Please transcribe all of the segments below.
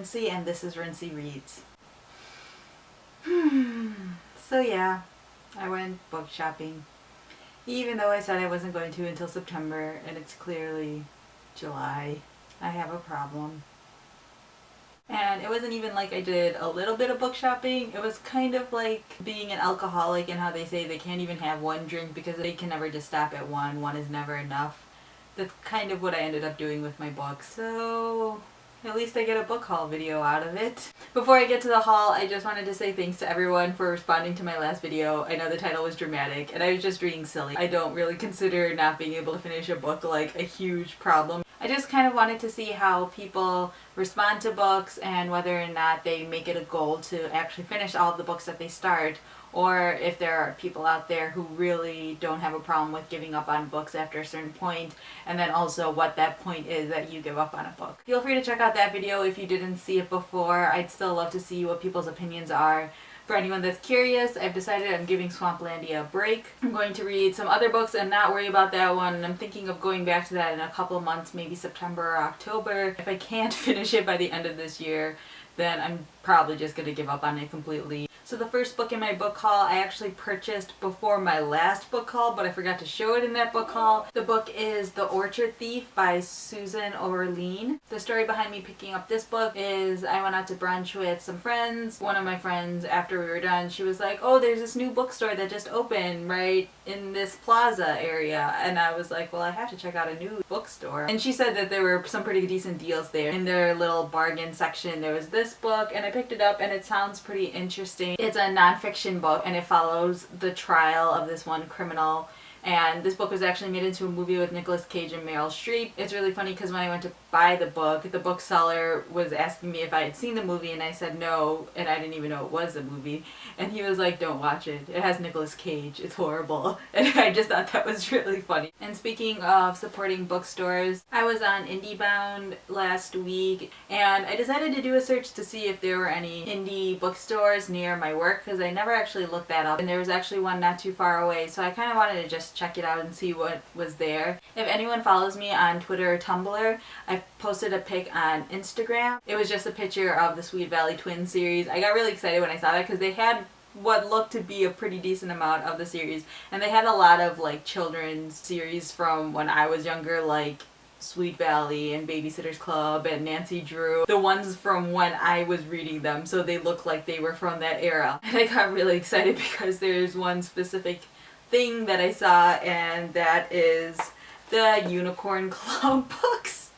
Rincey, and this is Rincey Reads. So yeah, I went book shopping. Even though I said I wasn't going to until September, and it's clearly July. I have a problem. And it wasn't even like I did a little bit of book shopping. It was kind of like being an alcoholic and how they say they can't even have one drink because they can never just stop at one. One is never enough. That's kind of what I ended up doing with my books. So at least I get a book haul video out of it. Before I get to the haul, I just wanted to say thanks to everyone for responding to my last video. I know the title was dramatic and I was just being silly. I don't really consider not being able to finish a book like a huge problem. I just kind of wanted to see how people respond to books and whether or not they make it a goal to actually finish all of the books that they start, or if there are people out there who really don't have a problem with giving up on books after a certain point, and then also what that point is that you give up on a book. Feel free to check out that video if you didn't see it before. I'd still love to see what people's opinions are. For anyone that's curious, I've decided I'm giving Swamplandia a break. I'm going to read some other books and not worry about that one, and I'm thinking of going back to that in a couple of months, maybe September or October. If I can't finish it by the end of this year, then I'm probably just going to give up on it completely. So the first book in my book haul I actually purchased before my last book haul, but I forgot to show it in that book haul. The book is The Orchard Thief by Susan Orlean. The story behind me picking up this book is I went out to brunch with some friends. One of my friends, after we were done, she was like, oh, there's this new bookstore that just opened right in this plaza area. And I was like, well, I have to check out a new bookstore. And she said that there were some pretty decent deals there. In their little bargain section, there was this book, and I picked it up and it sounds pretty interesting. It's a nonfiction book and it follows the trial of this one criminal, and this book was actually made into a movie with Nicolas Cage and Meryl Streep. It's really funny because when I went to buy the bookseller was asking me if I had seen the movie, and I said no, and I didn't even know it was a movie, and he was like, don't watch it, it has Nicolas Cage, it's horrible. And I just thought that was really funny. And speaking of supporting bookstores, I was on IndieBound last week and I decided to do a search to see if there were any indie bookstores near my work, because I never actually looked that up, and there was actually one not too far away, so I kind of wanted to just check it out and see what was there. If anyone follows me on Twitter or Tumblr, I posted a pic on Instagram. It was just a picture of the Sweet Valley Twins series. I got really excited when I saw that because they had what looked to be a pretty decent amount of the series, and they had a lot of like children's series from when I was younger, like Sweet Valley and Babysitter's Club and Nancy Drew, the ones from when I was reading them, so they looked like they were from that era. And I got really excited because there's one specific thing that I saw, and that is the Unicorn Club books.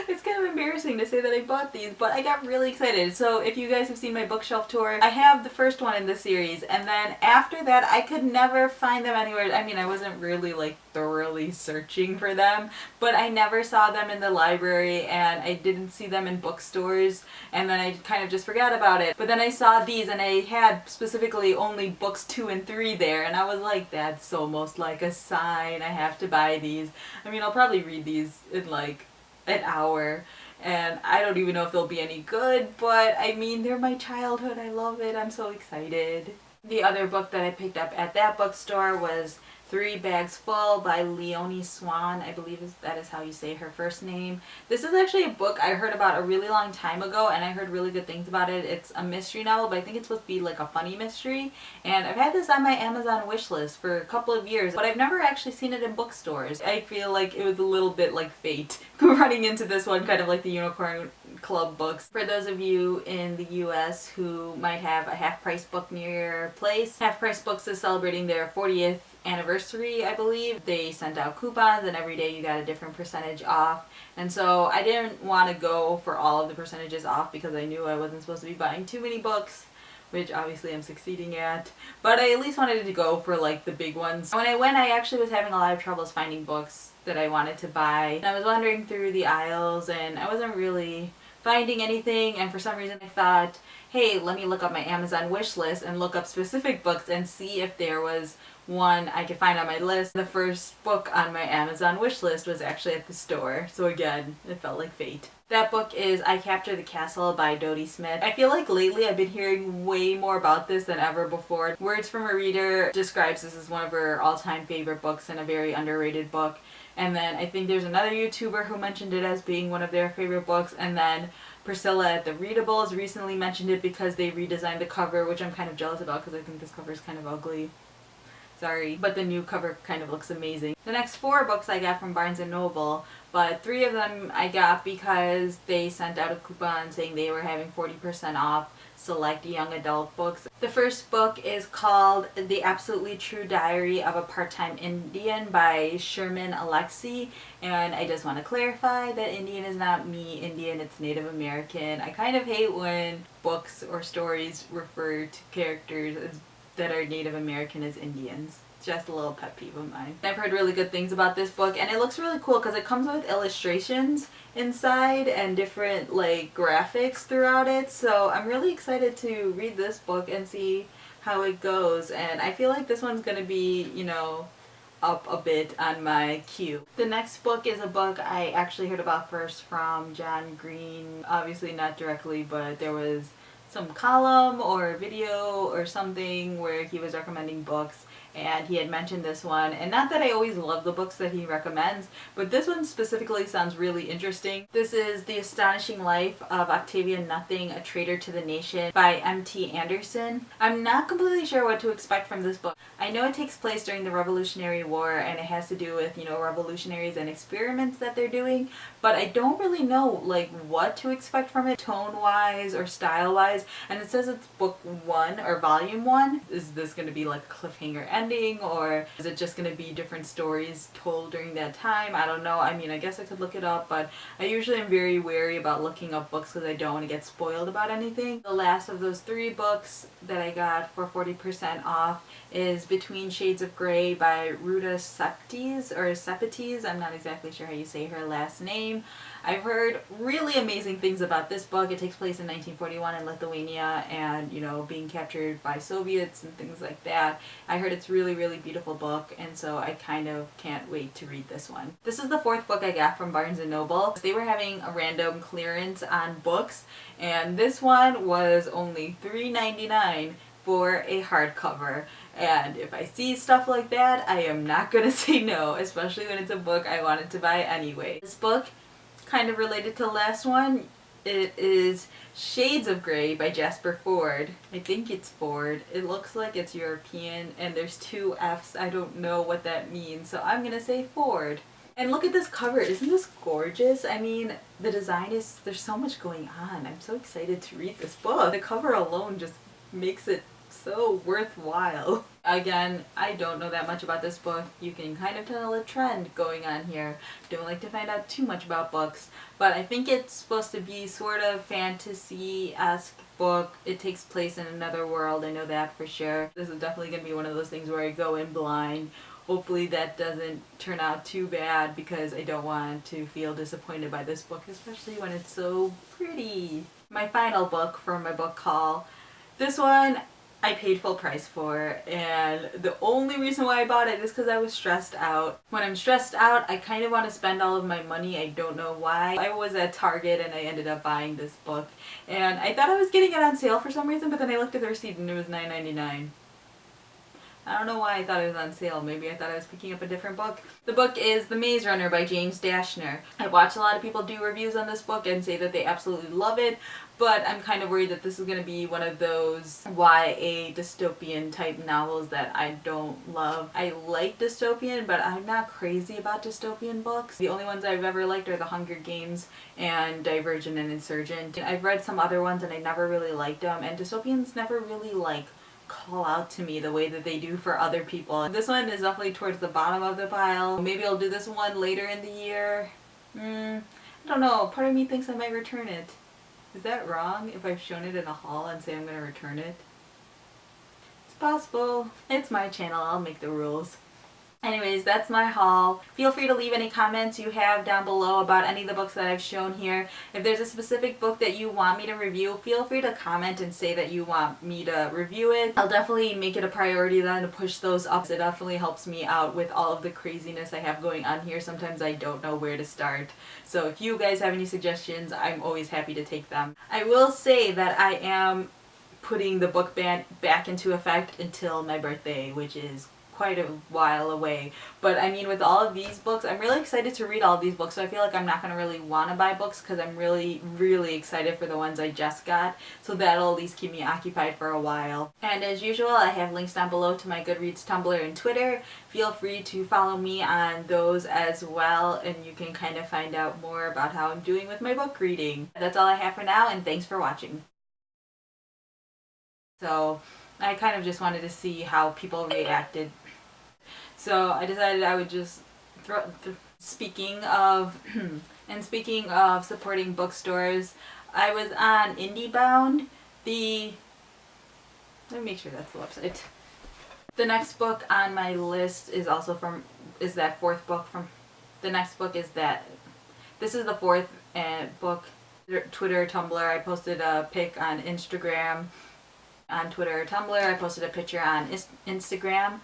It's kind of embarrassing to say that I bought these, but I got really excited. So if you guys have seen my bookshelf tour, I have the first one in the series, and then after that I could never find them anywhere. I mean, I wasn't really like thoroughly searching for them, but I never saw them in the library and I didn't see them in bookstores, and then I kind of just forgot about it. But then I saw these and I had specifically only books 2 and 3 there, and I was like, that's almost like a sign, I have to buy these. I mean, I'll probably read these in like an hour, and I don't even know if they'll be any good, but I mean, they're my childhood. I love it. I'm so excited. The other book that I picked up at that bookstore was 3 Bags Full by Leonie Swan. I believe that is how you say her first name. This is actually a book I heard about a really long time ago, and I heard really good things about it. It's a mystery novel, but I think it's supposed to be like a funny mystery, and I've had this on my Amazon wish list for a couple of years, but I've never actually seen it in bookstores. I feel like it was a little bit like fate running into this one, kind of like the Unicorn Club books. For those of you in the US who might have a Half Price book near your place, Half Price Books is celebrating their 40th anniversary, I believe. They sent out coupons and every day you got a different percentage off, and so I didn't want to go for all of the percentages off because I knew I wasn't supposed to be buying too many books, which obviously I'm succeeding at, but I at least wanted to go for like the big ones. When I went, I actually was having a lot of troubles finding books that I wanted to buy, and I was wandering through the aisles and I wasn't really finding anything, and for some reason I thought, hey, let me look up my Amazon wish list and look up specific books and see if there was one I could find on my list. The first book on my Amazon wish list was actually at the store, so again, it felt like fate. That book is I Capture the Castle by Dodie Smith. I feel like lately I've been hearing way more about this than ever before. Words from a Reader describes this as one of her all-time favorite books and a very underrated book. And then I think there's another YouTuber who mentioned it as being one of their favorite books, and then Priscilla at the Readables recently mentioned it because they redesigned the cover, which I'm kind of jealous about because I think this cover is kind of ugly. Sorry, but the new cover kind of looks amazing. The next 4 books I got from Barnes & Noble, but 3 of them I got because they sent out a coupon saying they were having 40% off select young adult books. The first book is called The Absolutely True Diary of a Part-Time Indian by Sherman Alexie, and I just want to clarify that Indian is not me Indian, it's Native American. I kind of hate when books or stories refer to characters that are Native American as Indians. Just a little pet peeve of mine. I've heard really good things about this book, and it looks really cool because it comes with illustrations inside and different like graphics throughout it, so I'm really excited to read this book and see how it goes, and I feel like this one's gonna be, you know, up a bit on my queue. The next book is a book I actually heard about first from John Green, obviously not directly, but there was some column or video or something where he was recommending books, and he had mentioned this one, and not that I always love the books that he recommends, but this one specifically sounds really interesting. This is The Astonishing Life of Octavia Nothing, A Traitor to the Nation by M.T. Anderson. I'm not completely sure what to expect from this book. I know it takes place during the Revolutionary War and it has to do with, you know, revolutionaries and experiments that they're doing, but I don't really know like what to expect from it tone-wise or style-wise, and it says it's book 1 or volume 1. Is this going to be like a cliffhanger ending, or is it just going to be different stories told during that time? I don't know. I mean, I guess I could look it up, but I usually am very wary about looking up books because I don't want to get spoiled about anything. The last of those 3 books that I got for 40% off is Between Shades of Grey by Ruta Sepetys. I'm not exactly sure how you say her last name. I've heard really amazing things about this book. It takes place in 1941 in Lithuania and, you know, being captured by Soviets and things like that. I heard it's really, really beautiful book, and so I kind of can't wait to read this one. This is the 4th book I got from Barnes & Noble. They were having a random clearance on books, and this one was only $3.99 for a hardcover. And if I see stuff like that, I am not gonna say no, especially when it's a book I wanted to buy anyway. This book, kind of related to the last one, it is Shades of Grey by Jasper Fforde. I think it's Ford. It looks like it's European and there's 2 F's. I don't know what that means, so I'm gonna say Ford. And look at this cover. Isn't this gorgeous? I mean, the design is, there's so much going on. I'm so excited to read this book. The cover alone just makes it so worthwhile. Again, I don't know that much about this book. You can kind of tell a trend going on here. Don't like to find out too much about books, but I think it's supposed to be sort of fantasy-esque book. It takes place in another world, I know that for sure. This is definitely going to be one of those things where I go in blind. Hopefully that doesn't turn out too bad because I don't want to feel disappointed by this book, especially when it's so pretty. My final book for my book haul. This one I paid full price for, and the only reason why I bought it is because I was stressed out. When I'm stressed out, I kind of want to spend all of my money. I don't know why. I was at Target and I ended up buying this book, and I thought I was getting it on sale for some reason, but then I looked at the receipt and it was $9.99. I don't know why I thought it was on sale. Maybe I thought I was picking up a different book. The book is The Maze Runner by James Dashner. I watched a lot of people do reviews on this book and say that they absolutely love it, but I'm kind of worried that this is going to be one of those YA dystopian type novels that I don't love. I like dystopian, but I'm not crazy about dystopian books. The only ones I've ever liked are The Hunger Games and Divergent and Insurgent. I've read some other ones and I never really liked them, and dystopians never really call out to me the way that they do for other people. This one is definitely towards the bottom of the pile. Maybe I'll do this one later in the year. I don't know. Part of me thinks I might return it. Is that wrong if I've shown it in a haul and say I'm going to return it? It's possible. It's my channel. I'll make the rules. Anyways, that's my haul. Feel free to leave any comments you have down below about any of the books that I've shown here. If there's a specific book that you want me to review, feel free to comment and say that you want me to review it. I'll definitely make it a priority then to push those up. It definitely helps me out with all of the craziness I have going on here. Sometimes I don't know where to start. So if you guys have any suggestions, I'm always happy to take them. I will say that I am putting the book ban back into effect until my birthday, which is quite a while away. But I mean, with all of these books, I'm really excited to read all of these books, so I feel like I'm not going to really want to buy books because I'm really, really excited for the ones I just got. So that'll at least keep me occupied for a while. And as usual, I have links down below to my Goodreads Tumblr and Twitter. Feel free to follow me on those as well, and you can kind of find out more about how I'm doing with my book reading. That's all I have for now, and thanks for watching. So I kind of just wanted to see how people reacted. So I decided I would just speaking of and speaking of supporting bookstores, I was on IndieBound. Let me make sure that's the website. The next book on my list is also is that fourth book from, the next book is that, this is the fourth book. Twitter, Tumblr, I posted a pic on Instagram. On Twitter or Tumblr, I posted a picture on Instagram.